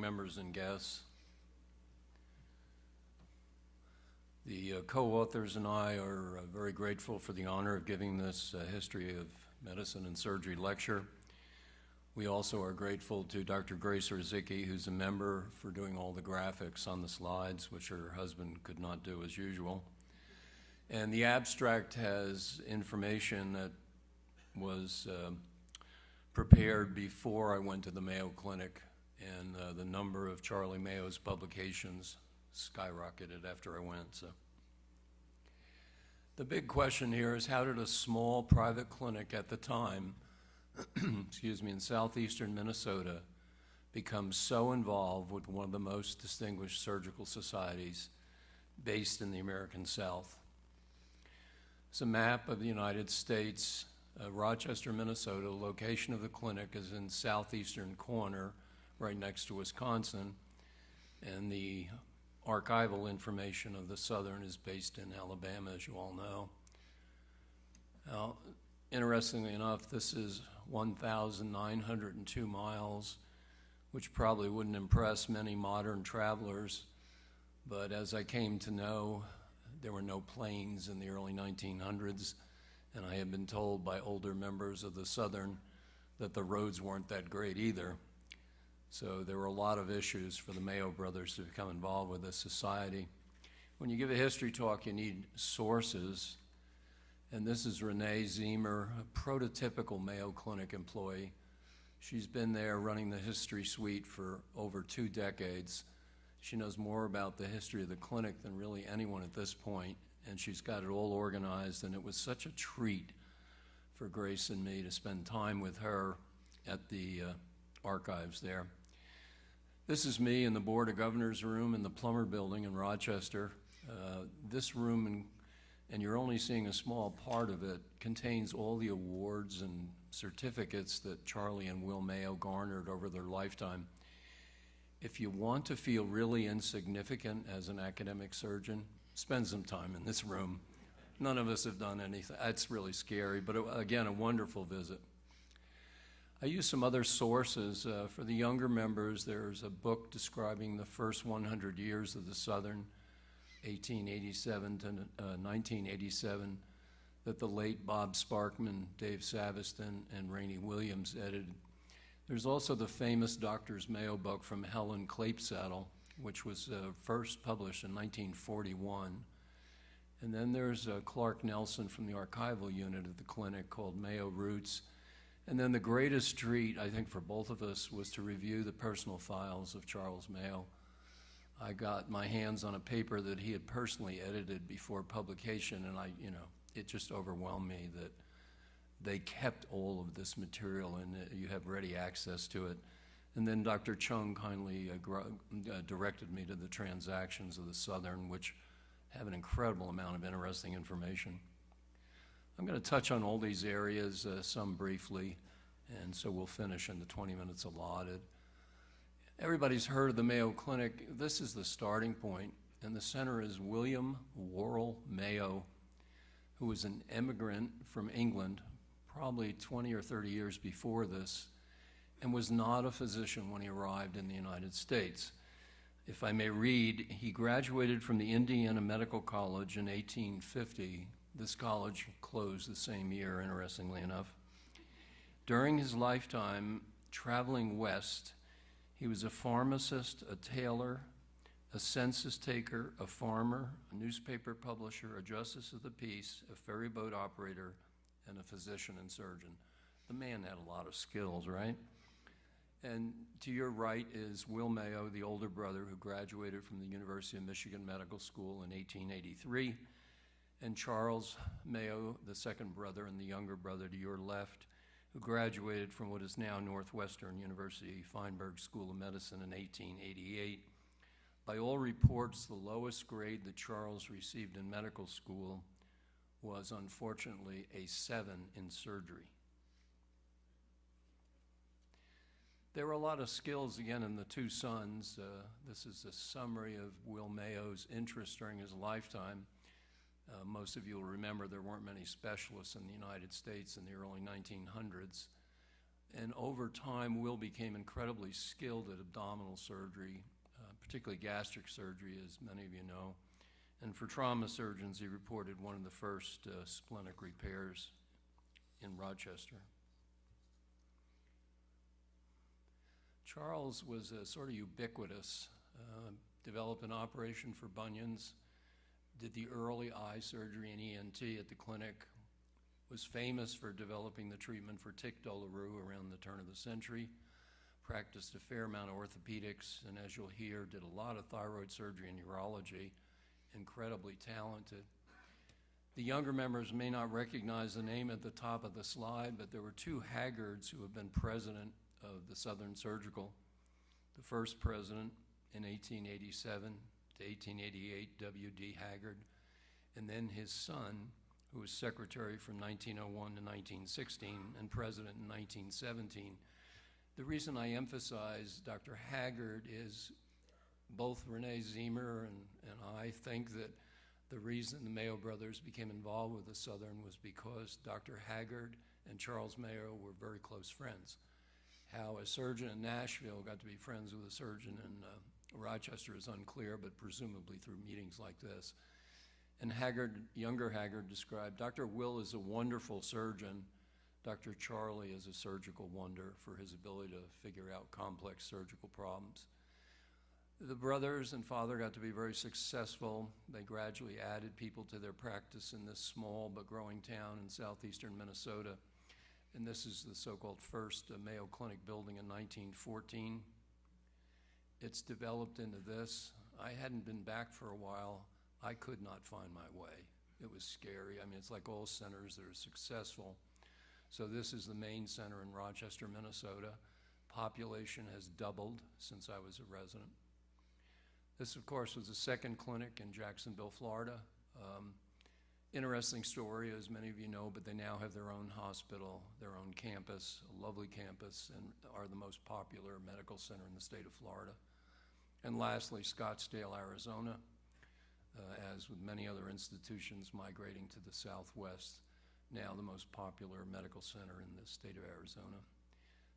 Members and guests. The co-authors and I are very grateful for the honor of giving this History of Medicine and Surgery lecture. We also are grateful to Dr. Grace Rizicki, who's a member, for doing all the graphics on the slides, which her husband could not do as usual. And the abstract has information that was prepared before I went to the Mayo Clinic, and the number of Charlie Mayo's publications skyrocketed after I went. So the big question here is, how did a small private clinic at the time, excuse me, in southeastern Minnesota become so involved with one of the most distinguished surgical societies based in the American South? It's a map of the United States. Rochester, Minnesota, location of the clinic is in southeastern corner, right next to Wisconsin, and the archival information of the southern is based in Alabama, as you all know. Now, interestingly enough, this is 1,902 miles, which probably wouldn't impress many modern travelers, but as I came to know, there were no planes in the early 1900s, and I had been told by older members of the Southern that the roads weren't that great either. So there were a lot of issues for the Mayo brothers to become involved with this society. When you give a history talk, you need sources, and this is Renee Zemer, a prototypical Mayo Clinic employee. She's been there running the history suite for over 2 decades. She knows more about the history of the clinic than really anyone at this point, and she's got it all organized, and it was such a treat for Grace and me to spend time with her at the archives there. This is me in the Board of Governors room in the Plummer Building in Rochester. This room, and you're only seeing a small part of it, contains all the awards and certificates that Charlie and Will Mayo garnered over their lifetime. If you want to feel really insignificant as an academic surgeon, spend some time in this room. None of us have done anything. It's really scary, but again, a wonderful visit. I used some other sources. For the younger members, there's a book describing the first 100 years of the Southern, 1887 to 1987, that the late Bob Sparkman, Dave Saviston, and Rainey Williams edited. There's also the famous Doctors Mayo book from Helen Clapesaddle, which was first published in 1941. And then there's Clark Nelson from the archival unit at the clinic called Mayo Roots. And then the greatest treat, I think, for both of us was to review the personal files of Charles Mayo. I got my hands on a paper that he had personally edited before publication, and it just overwhelmed me that they kept all of this material and you have ready access to it. And then Dr. Chung kindly directed me to the transactions of the Southern, which have an incredible amount of interesting information. I'm going to touch on all these areas, some briefly, and so we'll finish in the 20 minutes allotted. Everybody's heard of the Mayo Clinic. This is the starting point, and the center is William Worrell Mayo, who was an immigrant from England, probably 20 or 30 years before this, and was not a physician when he arrived in the United States. If I may read, he graduated from the Indiana Medical College in 1850. This college closed the same year, interestingly enough. During his lifetime, traveling west, he was a pharmacist, a tailor, a census taker, a farmer, a newspaper publisher, a justice of the peace, a ferry boat operator, and a physician and surgeon. The man had a lot of skills, right? And to your right is Will Mayo, the older brother who graduated from the University of Michigan Medical School in 1883, and Charles Mayo, the second brother and the younger brother to your left, who graduated from what is now Northwestern University Feinberg School of Medicine in 1888. By all reports, the lowest grade that Charles received in medical school was unfortunately a 7 in surgery. There were a lot of skills, again, in the two sons. This is a summary of Will Mayo's interests during his lifetime. Most of you will remember there weren't many specialists in the United States in the early 1900s. And over time, Will became incredibly skilled at abdominal surgery, particularly gastric surgery, as many of you know. And for trauma surgeons, he reported one of the first splenic repairs in Rochester. Charles was sort of ubiquitous, developed an operation for bunions, did the early eye surgery and ENT at the clinic, was famous for developing the treatment for tic douloureux around the turn of the century, practiced a fair amount of orthopedics, and as you'll hear, did a lot of thyroid surgery and urology, incredibly talented. The younger members may not recognize the name at the top of the slide, but there were two Haggards who have been president of the Southern Surgical. The first president in 1887 to 1888, W.D. Haggard, and then his son, who was secretary from 1901 to 1916 and president in 1917. The reason I emphasize Dr. Haggard is both Renee Ziemer and I think that the reason the Mayo brothers became involved with the Southern was because Dr. Haggard and Charles Mayo were very close friends. How a surgeon in Nashville got to be friends with a surgeon in Rochester is unclear, but presumably through meetings like this. And Haggard, younger Haggard, described, Dr. Will is a wonderful surgeon. Dr. Charlie is a surgical wonder for his ability to figure out complex surgical problems. The brothers and father got to be very successful. They gradually added people to their practice in this small but growing town in southeastern Minnesota. And this is the so-called first Mayo Clinic building in 1914. It's developed into this. I hadn't been back for a while. I could not find my way. It was scary. I mean, it's like all centers that are successful. So this is the main center in Rochester, Minnesota. Population has doubled since I was a resident. This, of course, was the second clinic in Jacksonville, Florida. Interesting story, as many of you know, but they now have their own hospital, their own campus, a lovely campus, and are the most popular medical center in the state of Florida. And lastly, Scottsdale, Arizona, as with many other institutions migrating to the Southwest, now the most popular medical center in the state of Arizona.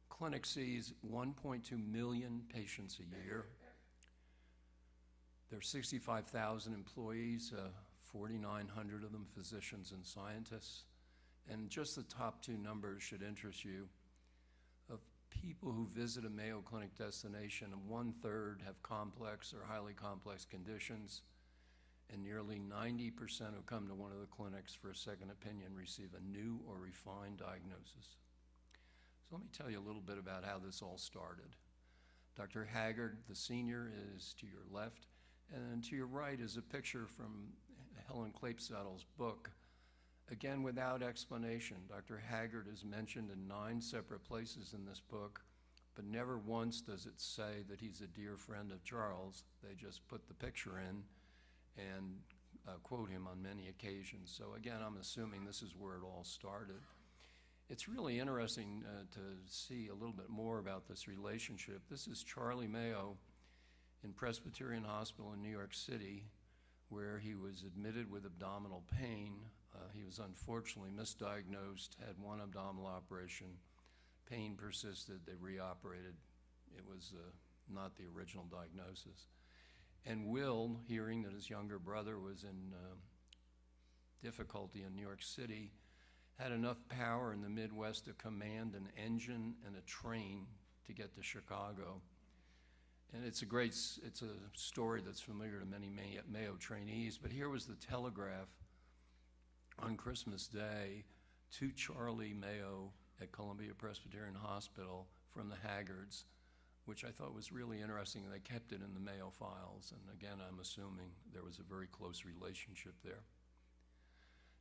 Clinic sees 1.2 million patients a year. There are 65,000 employees, 4,900 of them physicians and scientists. And just the top two numbers should interest you. Of people who visit a Mayo Clinic destination, 1/3 have complex or highly complex conditions, and nearly 90% who come to one of the clinics for a second opinion receive a new or refined diagnosis. So let me tell you a little bit about how this all started. Dr. Haggard, the senior, is to your left, and to your right is a picture from Helen Clapesaddle's book. Again, without explanation, Dr. Haggard is mentioned in 9 separate places in this book, but never once does it say that he's a dear friend of Charles. They just put the picture in and quote him on many occasions. So again, I'm assuming this is where it all started. It's really interesting to see a little bit more about this relationship. This is Charlie Mayo in Presbyterian Hospital in New York City, where he was admitted with abdominal pain. He was unfortunately misdiagnosed, had one abdominal operation, pain persisted, they reoperated. It was not the original diagnosis. And Will, hearing that his younger brother was in difficulty in New York City, had enough power in the Midwest to command an engine and a train to get to Chicago. And it's a story that's familiar to many Mayo trainees, but here was the telegraph on Christmas Day to Charlie Mayo at Columbia Presbyterian Hospital from the Haggards, which I thought was really interesting. They kept it in the Mayo files, and again, I'm assuming there was a very close relationship there.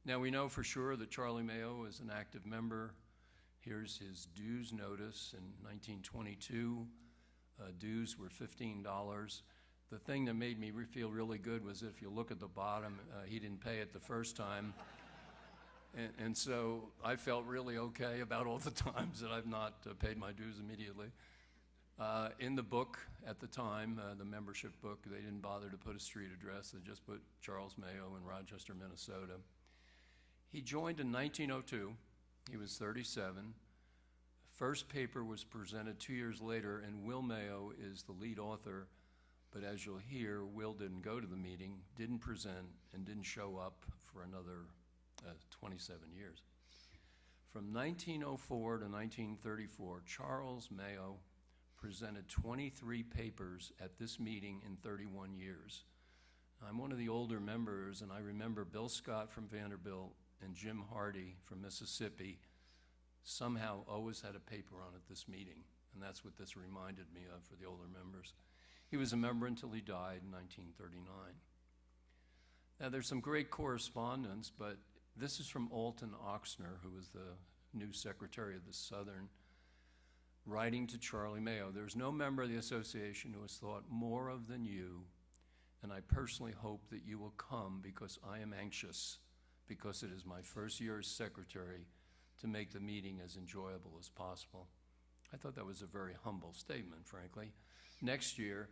Now, we know for sure that Charlie Mayo is an active member. Here's his dues notice in 1922. Dues were $15. The thing that made me feel really good was if you look at the bottom, he didn't pay it the first time. And so I felt really okay about all the times that I've not paid my dues immediately. In the book at the time, the membership book, they didn't bother to put a street address. They just put Charles Mayo in Rochester, Minnesota. He joined in 1902. He was 37. First paper was presented 2 years later, and Will Mayo is the lead author, but as you'll hear, Will didn't go to the meeting, didn't present, and didn't show up for another 27 years. From 1904 to 1934, Charles Mayo presented 23 papers at this meeting in 31 years. I'm one of the older members, and I remember Bill Scott from Vanderbilt and Jim Hardy from Mississippi somehow always had a paper on at this meeting, and that's what this reminded me of for the older members. He was a member until he died in 1939. Now, there's some great correspondence, but this is from Alton Oxner, who was the new secretary of the Southern, writing to Charlie Mayo. "There's no member of the association who has thought more of than you, and I personally hope that you will come because I am anxious, because it is my first year as secretary, to make the meeting as enjoyable as possible." I thought that was a very humble statement, frankly. Next year,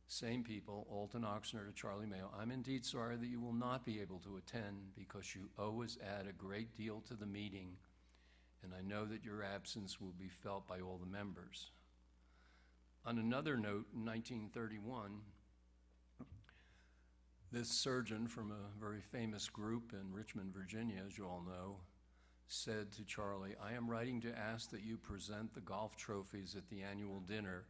same people, Alton Oxner to Charlie Mayo, "I'm indeed sorry that you will not be able to attend because you always add a great deal to the meeting, and I know that your absence will be felt by all the members." On another note, in 1931, this surgeon from a very famous group in Richmond, Virginia, as you all know, said to Charlie, "I am writing to ask that you present the golf trophies at the annual dinner.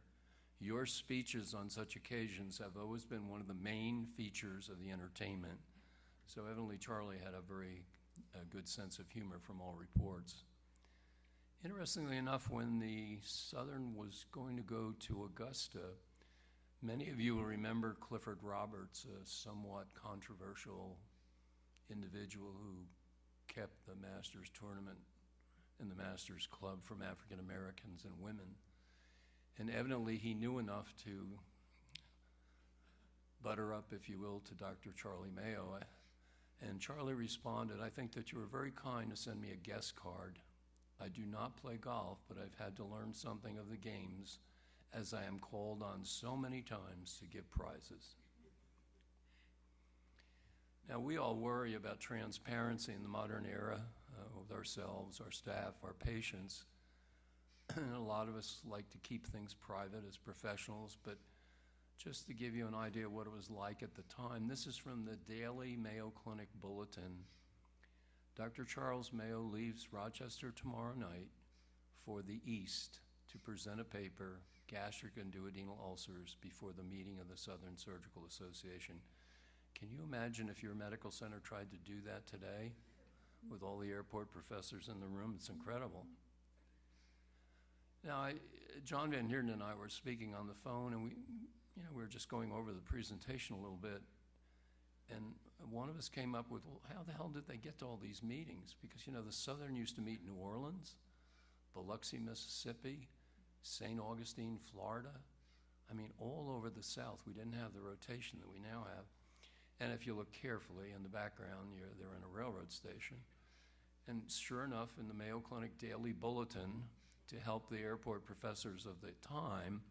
Your speeches on such occasions have always been one of the main features of the entertainment." So evidently Charlie had a very good sense of humor from all reports. Interestingly enough, when the Southern was going to go to Augusta, many of you will remember Clifford Roberts, a somewhat controversial individual who kept the Masters tournament and the Masters Club from African Americans and women. And evidently he knew enough to butter up, if you will, to Dr. Charlie Mayo. And Charlie responded, "I think that you were very kind to send me a guest card. I do not play golf, but I've had to learn something of the games, as I am called on so many times to give prizes." Now, we all worry about transparency in the modern era with ourselves, our staff, our patients. And a lot of us like to keep things private as professionals, but just to give you an idea of what it was like at the time, this is from the Daily Mayo Clinic Bulletin. "Dr. Charles Mayo leaves Rochester tomorrow night for the East to present a paper, Gastric and Duodenal Ulcers, before the meeting of the Southern Surgical Association." Can you imagine if your medical center tried to do that today with all the airport professors in the room? It's incredible. Now, John Van Heerden and I were speaking on the phone, and we were just going over the presentation a little bit, and one of us came up with, well, how the hell did they get to all these meetings? Because, the Southern used to meet in New Orleans, Biloxi, Mississippi, St. Augustine, Florida. I mean, all over the South. We didn't have the rotation that we now have. And if you look carefully in the background, they're in a railroad station. And sure enough, in the Mayo Clinic Daily Bulletin, to help the airport professors of the time,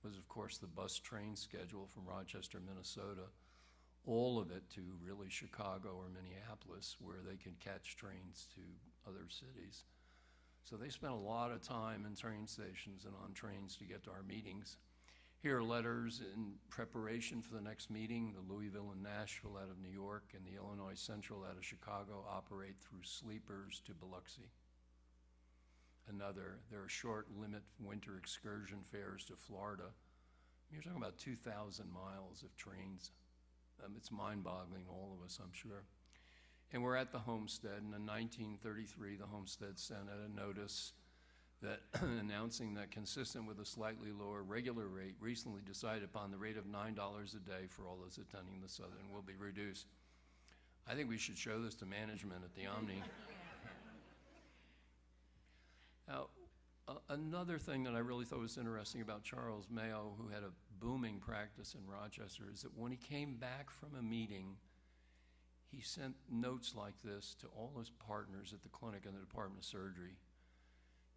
was of course the bus train schedule from Rochester, Minnesota, all of it to really Chicago or Minneapolis, where they could catch trains to other cities. So they spent a lot of time in train stations and on trains to get to our meetings. Here are letters in preparation for the next meeting. The Louisville and Nashville out of New York and the Illinois Central out of Chicago operate through sleepers to Biloxi. Another, there are short limit winter excursion fares to Florida. You're talking about 2,000 miles of trains. It's mind-boggling to all of us, I'm sure. And we're at the Homestead, and in 1933, the Homestead sent out a notice that announcing that, consistent with a slightly lower regular rate recently decided upon, the rate of $9 a day for all those attending the Southern will be reduced. I think we should show this to management at the Omni. Now, another thing that I really thought was interesting about Charles Mayo, who had a booming practice in Rochester, is that when he came back from a meeting, he sent notes like this to all his partners at the clinic and the Department of Surgery.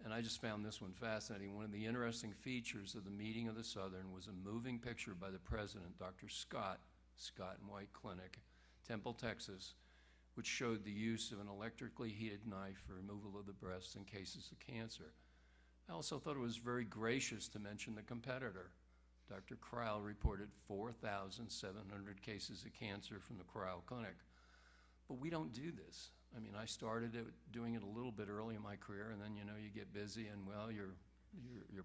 And I just found this one fascinating. One of the interesting features of the meeting of the Southern was a moving picture by the president, Dr. Scott and White Clinic, Temple, Texas, which showed the use of an electrically heated knife for removal of the breast in cases of cancer. I also thought it was very gracious to mention the competitor. Dr. Crowell reported 4,700 cases of cancer from the Crowell Clinic. But we don't do this. I mean, I started doing it a little bit early in my career, and then, you know, you get busy, and, well, your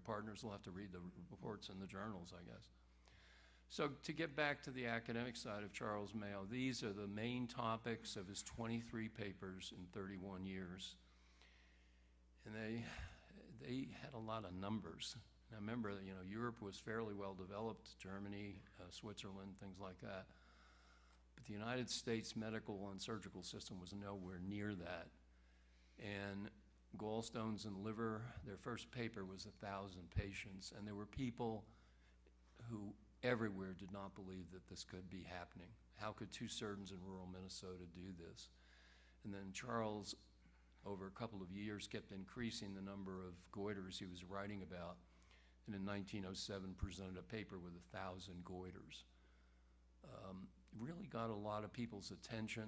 partners will have to read the reports in the journals, I guess. So to get back to the academic side of Charles Mayo, these are the main topics of his 23 papers in 31 years. And they had a lot of numbers. And I remember, you know, Europe was fairly well developed, Germany, Switzerland, things like that. But the United States medical and surgical system was nowhere near that. And gallstones and liver, their first paper was 1,000 patients, and there were people who everywhere did not believe that this could be happening. How could two surgeons in rural Minnesota do this? And then Charles, over a couple of years, kept increasing the number of goiters he was writing about, and in 1907 presented a paper with 1,000 goiters. Really got a lot of people's attention.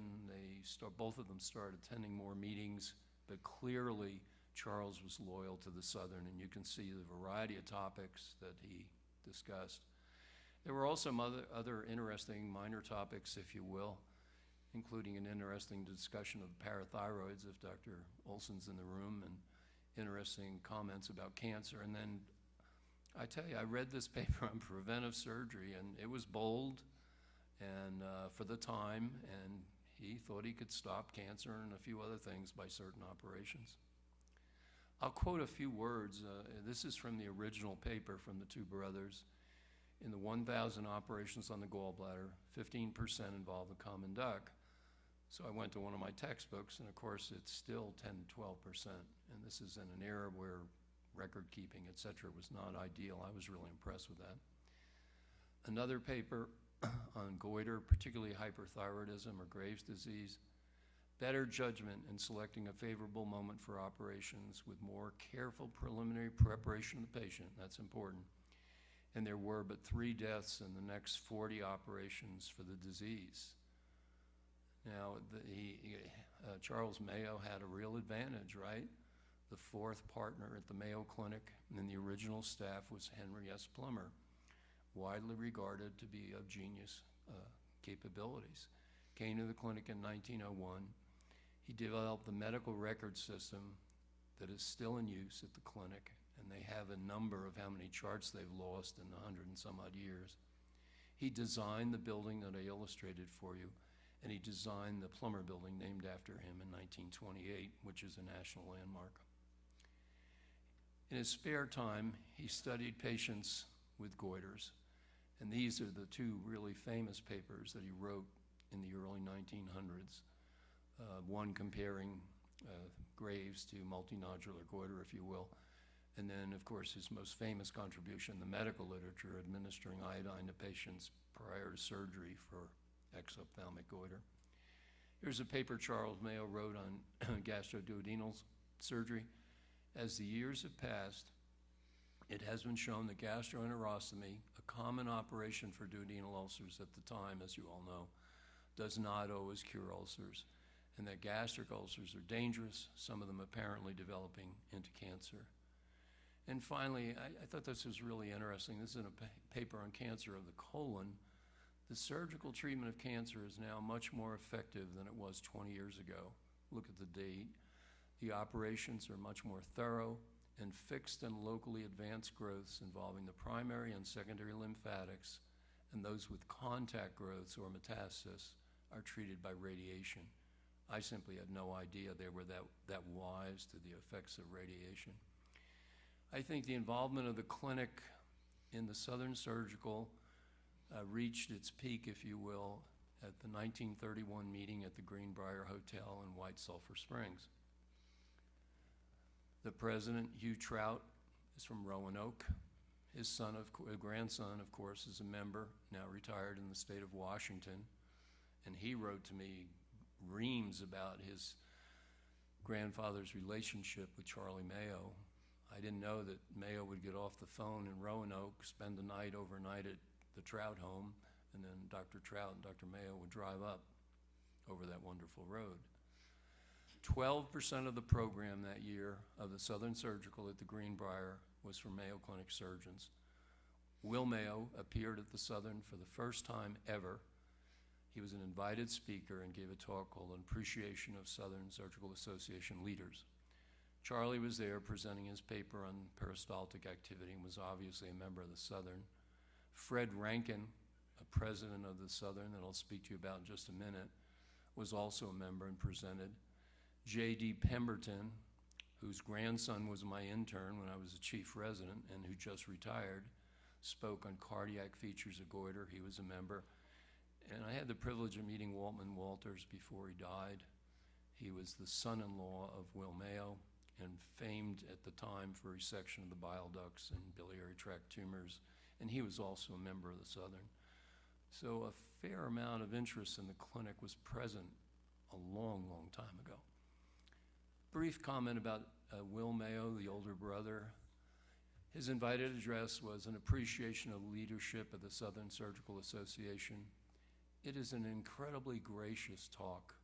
Both of them started attending more meetings, but clearly Charles was loyal to the Southern, and you can see the variety of topics that he discussed. There were also other interesting minor topics, if you will, including an interesting discussion of parathyroids, if Dr. Olson's in the room, and interesting comments about cancer. And then I tell you, I read this paper on preventive surgery, and it was bold and for the time, and he thought he could stop cancer and a few other things by certain operations. I'll quote a few words. This is from the original paper from the two brothers. In the 1,000 operations on the gallbladder, 15% involved the common duct. So I went to one of my textbooks, and of course it's still 10 to 12%. And this is in an era where record keeping, et cetera, was not ideal. I was really impressed with that. Another paper on goiter, particularly hyperthyroidism or Graves' disease, better judgment in selecting a favorable moment for operations with more careful preliminary preparation of the patient. That's important. And there were but 3 deaths in the next 40 operations for the disease. Now, Charles Mayo had a real advantage, right? The 4th partner at the Mayo Clinic in the original staff was Henry S. Plummer, widely regarded to be of genius capabilities. Came to the clinic in 1901. He developed the medical record system that is still in use at the clinic, and they have a number of how many charts they've lost in 100 and some odd years. He designed the building that I illustrated for you, and he designed the Plummer Building named after him in 1928, which is a national landmark. In his spare time, he studied patients with goiters, and these are the 2 really famous papers that he wrote in the early 1900s, one comparing Graves to multinodular goiter, if you will, and then, of course, his most famous contribution, the medical literature, administering iodine to patients prior to surgery for exophthalmic goiter. Here's a paper Charles Mayo wrote on gastroduodenal surgery. As the years have passed, it has been shown that gastroenterostomy, a common operation for duodenal ulcers at the time, as you all know, does not always cure ulcers, and that gastric ulcers are dangerous, some of them apparently developing into cancer. And finally, I thought this was really interesting. This is in a paper on cancer of the colon. The surgical treatment of cancer is now much more effective than it was 20 years ago. Look at the date. The operations are much more thorough, and fixed and locally advanced growths involving the primary and secondary lymphatics and those with contact growths or metastasis are treated by radiation. I simply had no idea they were that wise to the effects of radiation. I think the involvement of the clinic in the Southern Surgical reached its peak, if you will, at the 1931 meeting at the Greenbrier Hotel in White Sulphur Springs. The president, Hugh Trout, is from Roanoke. His grandson, of course, is a member, now retired in the state of Washington, and he wrote to me reams about his grandfather's relationship with Charlie Mayo. I didn't know that Mayo would get off the phone in Roanoke, spend the night overnight at the Trout home, and then Dr. Trout and Dr. Mayo would drive up over that wonderful road. 12% of the program that year of the Southern Surgical at the Greenbrier was for Mayo Clinic surgeons. Will Mayo appeared at the Southern for the first time ever. He was an invited speaker and gave a talk called An Appreciation of Southern Surgical Association Leaders. Charlie was there presenting his paper on peristaltic activity and was obviously a member of the Southern. Fred Rankin, a president of the Southern that I'll speak to you about in just a minute, was also a member and presented. J.D. Pemberton, whose grandson was my intern when I was a chief resident and who just retired, spoke on cardiac features of goiter. He was a member. And I had the privilege of meeting Waltman Walters before he died. He was the son-in-law of Will Mayo and famed at the time for resection of the bile ducts and biliary tract tumors. And he was also a member of the Southern. So a fair amount of interest in the clinic was present a long, long time ago. Brief comment about Will Mayo, the older brother. His invited address was an appreciation of leadership of the Southern Surgical Association. It is an incredibly gracious talk.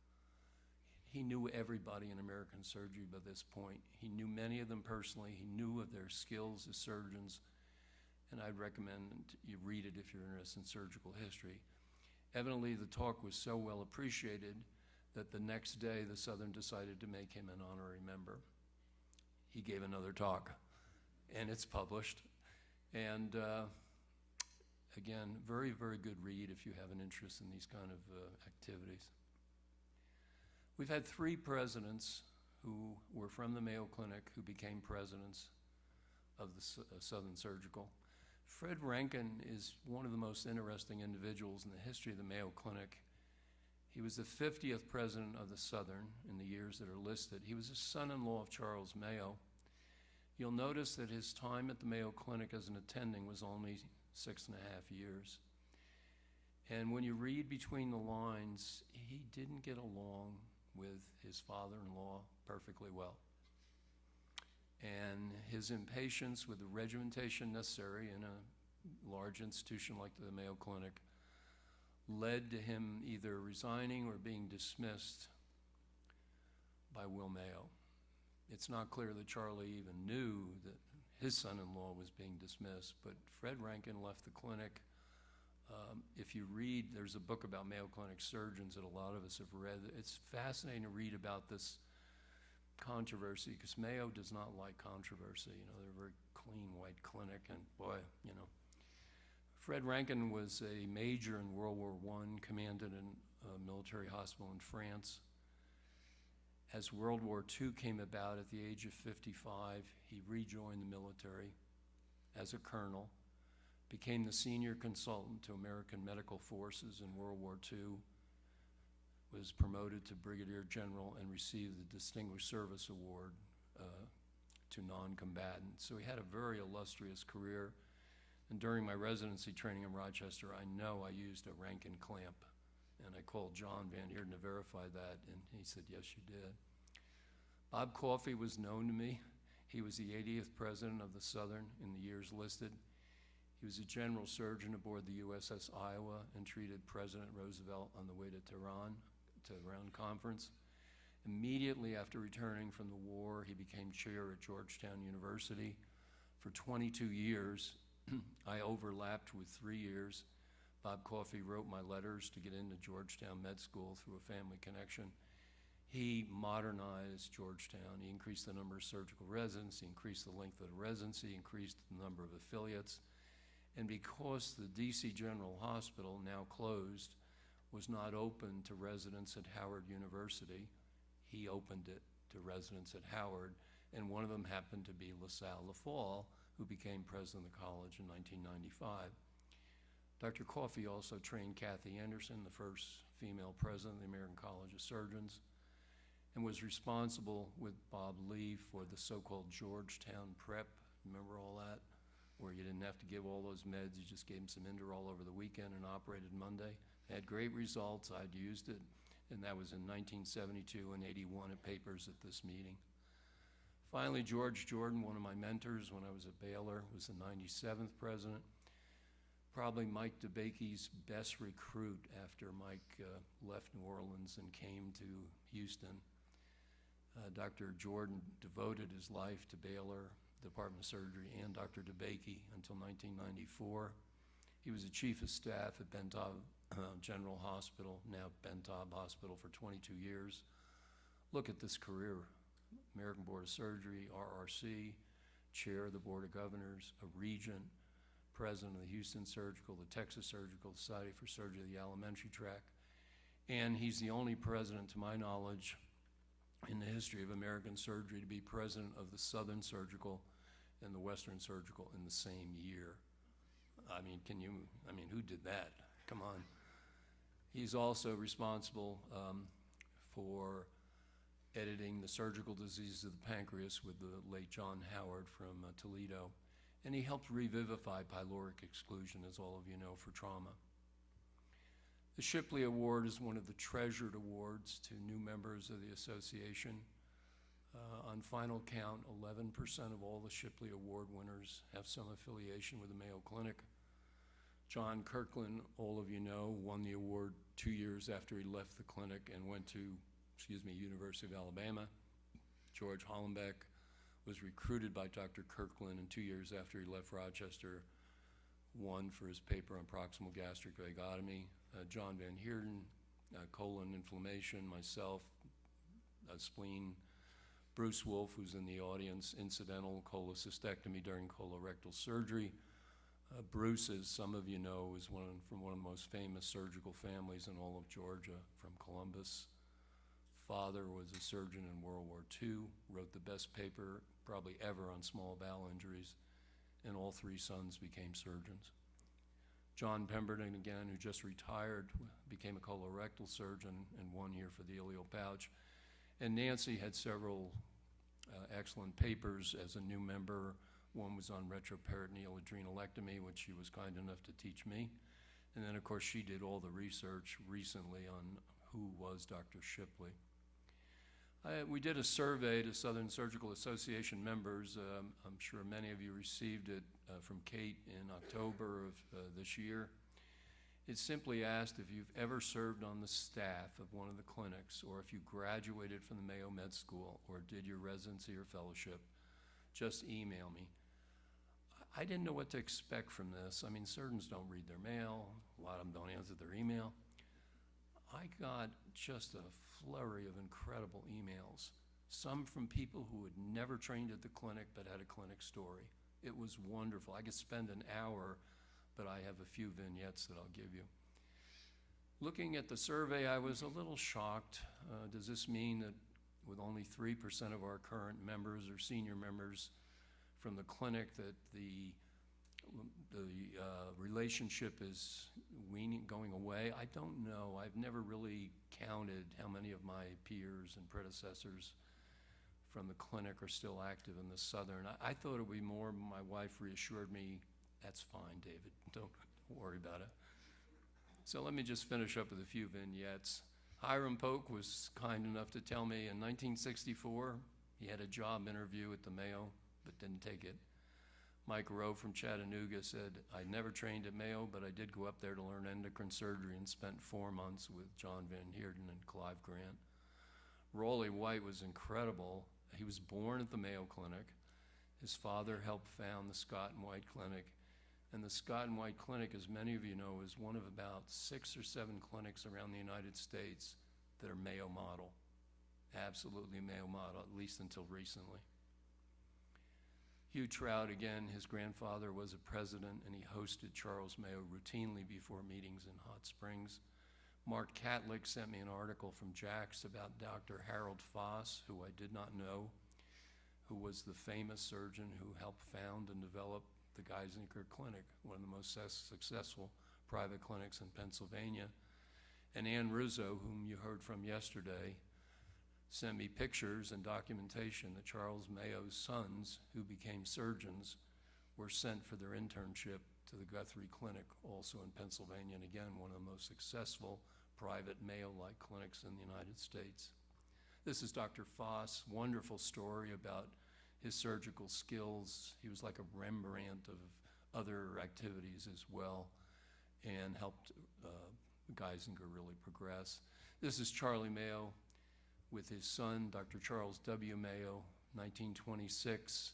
He knew everybody in American surgery by this point. He knew many of them personally. He knew of their skills as surgeons, and I'd recommend you read it if you're interested in surgical history. Evidently, the talk was so well appreciated that the next day the Southern decided to make him an honorary member. He gave another talk, and it's published. And again, very, very good read if you have an interest in these kind of activities. We've had 3 presidents who were from the Mayo Clinic who became presidents of the Southern Surgical. Fred Rankin is one of the most interesting individuals in the history of the Mayo Clinic. He was the 50th president of the Southern in the years that are listed. He was a son-in-law of Charles Mayo. You'll notice that his time at the Mayo Clinic as an attending was only 6.5 years. And when you read between the lines, he didn't get along with his father-in-law perfectly well. And his impatience with the regimentation necessary in a large institution like the Mayo Clinic led to him either resigning or being dismissed by Will Mayo. It's not clear that Charlie even knew that his son-in-law was being dismissed, but Fred Rankin left the clinic. If you read, there's a book about Mayo Clinic surgeons that a lot of us have read. It's fascinating to read about this controversy because Mayo does not like controversy. You know, they're a very clean white clinic, and boy, you know. Fred Rankin was a major in World War I, commanded in a military hospital in France. As World War II came about at the age of 55, he rejoined the military as a colonel, became the senior consultant to American medical forces in World War II, was promoted to brigadier general and received the Distinguished Service Award to non-combatants. So he had a very illustrious career. And during my residency training in Rochester, I know I used a Rankin clamp. And I called John Van Heerden to verify that, and he said, yes, you did. Bob Coffey was known to me. He was the 80th president of the Southern in the years listed. He was a general surgeon aboard the USS Iowa and treated President Roosevelt on the way to Tehran Conference. Immediately after returning from the war, he became chair at Georgetown University. For 22 years, I overlapped with 3 years. Bob Coffey wrote my letters to get into Georgetown Med School through a family connection. He modernized Georgetown. He increased the number of surgical residents, he increased the length of the residency, increased the number of affiliates. And because the DC General Hospital, now closed, was not open to residents at Howard University, he opened it to residents at Howard, and one of them happened to be LaSalle Lafall, who became president of the college in 1995. Dr. Coffey also trained Kathy Anderson, the first female president of the American College of Surgeons, and was responsible with Bob Lee for the so-called Georgetown Prep. Remember all that? Where you didn't have to give all those meds, you just gave them some Inderol over the weekend and operated Monday. Had great results, I'd used it, and that was in 1972 and 81 at papers at this meeting. Finally, George Jordan, one of my mentors when I was at Baylor, was the 97th president. Probably Mike DeBakey's best recruit after Mike left New Orleans and came to Houston. Dr. Jordan devoted his life to Baylor Department of Surgery and Dr. DeBakey until 1994. He was the chief of staff at Bentob General Hospital, now Bentob Hospital, for 22 years. Look at this career. American Board of Surgery, RRC, chair of the Board of Governors, a regent, president of the Houston Surgical, the Texas Surgical Society for Surgery of the Alimentary Tract, and he's the only president, to my knowledge, in the history of American surgery to be president of the Southern Surgical and the Western Surgical in the same year. I mean, who did that? Come on. He's also responsible for editing The Surgical Diseases of the Pancreas with the late John Howard from Toledo. And he helped revivify pyloric exclusion, as all of you know, for trauma. The Shipley Award is one of the treasured awards to new members of the association. On final count, 11% of all the Shipley Award winners have some affiliation with the Mayo Clinic. John Kirkland, all of you know, won the award 2 years after he left the clinic and went to, University of Alabama. George Hollenbeck was recruited by Dr. Kirkland, and 2 years after he left Rochester, won for his paper on proximal gastric vagotomy. John Van Heerden, colon inflammation, myself, spleen. Bruce Wolf, who's in the audience, incidental cholecystectomy during colorectal surgery. Bruce, as some of you know, is from one of the most famous surgical families in all of Georgia, from Columbus. Father was a surgeon in World War II, wrote the best paper probably ever on small bowel injuries, and all three sons became surgeons. John Pemberton, again, who just retired, became a colorectal surgeon and 1 year for the ileal pouch. And Nancy had several excellent papers as a new member. One was on retroperitoneal adrenalectomy, which she was kind enough to teach me. And then, of course, she did all the research recently on who was Dr. Shipley. We did a survey to Southern Surgical Association members. I'm sure many of you received it from Kate in October of this year. It simply asked if you've ever served on the staff of one of the clinics, or if you graduated from the Mayo Med School or did your residency or fellowship, just email me. I didn't know what to expect from this. I mean, surgeons don't read their mail. A lot of them don't answer their email. I got just a flurry of incredible emails, some from people who had never trained at the clinic but had a clinic story. It was wonderful. I could spend an hour, but I have a few vignettes that I'll give you. Looking at the survey, I was a little shocked. Does this mean that with only 3% of our current members or senior members from the clinic that the relationship is going away? I don't know. I've never really counted how many of my peers and predecessors from the clinic are still active in the Southern. I thought it would be more. My wife reassured me, that's fine, David. Don't worry about it. So let me just finish up with a few vignettes. Hiram Polk was kind enough to tell me in 1964 he had a job interview at the Mayo but didn't take it. Mike Rowe from Chattanooga said, I never trained at Mayo, but I did go up there to learn endocrine surgery and spent 4 months with John Van Heerden and Clive Grant. Raleigh White was incredible. He was born at the Mayo Clinic. His father helped found the Scott and White Clinic. And the Scott and White Clinic, as many of you know, is one of about 6 or 7 clinics around the United States that are Mayo model. Absolutely Mayo model, at least until recently. Hugh Trout, again, his grandfather was a president, and he hosted Charles Mayo routinely before meetings in Hot Springs. Mark Catlick sent me an article from Jax about Dr. Harold Foss, who I did not know, who was the famous surgeon who helped found and develop the Geisinger Clinic, one of the most successful private clinics in Pennsylvania. And Ann Rizzo, whom you heard from yesterday, sent me pictures and documentation that Charles Mayo's sons, who became surgeons, were sent for their internship to the Guthrie Clinic, also in Pennsylvania, and again, one of the most successful private Mayo-like clinics in the United States. This is Dr. Foss, wonderful story about his surgical skills. He was like a Rembrandt of other activities as well, and helped Geisinger really progress. This is Charlie Mayo, with his son, Dr. Charles W. Mayo, 1926.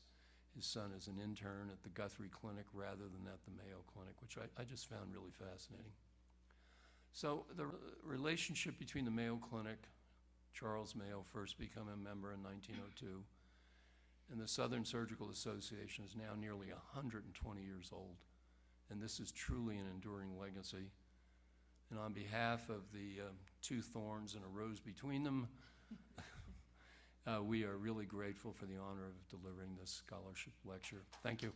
His son is an intern at the Guthrie Clinic rather than at the Mayo Clinic, which I just found really fascinating. So the relationship between the Mayo Clinic, Charles Mayo first became a member in 1902, and the Southern Surgical Association is now nearly 120 years old. And this is truly an enduring legacy. And on behalf of the two thorns and a rose between them, we are really grateful for the honor of delivering this scholarship lecture. Thank you.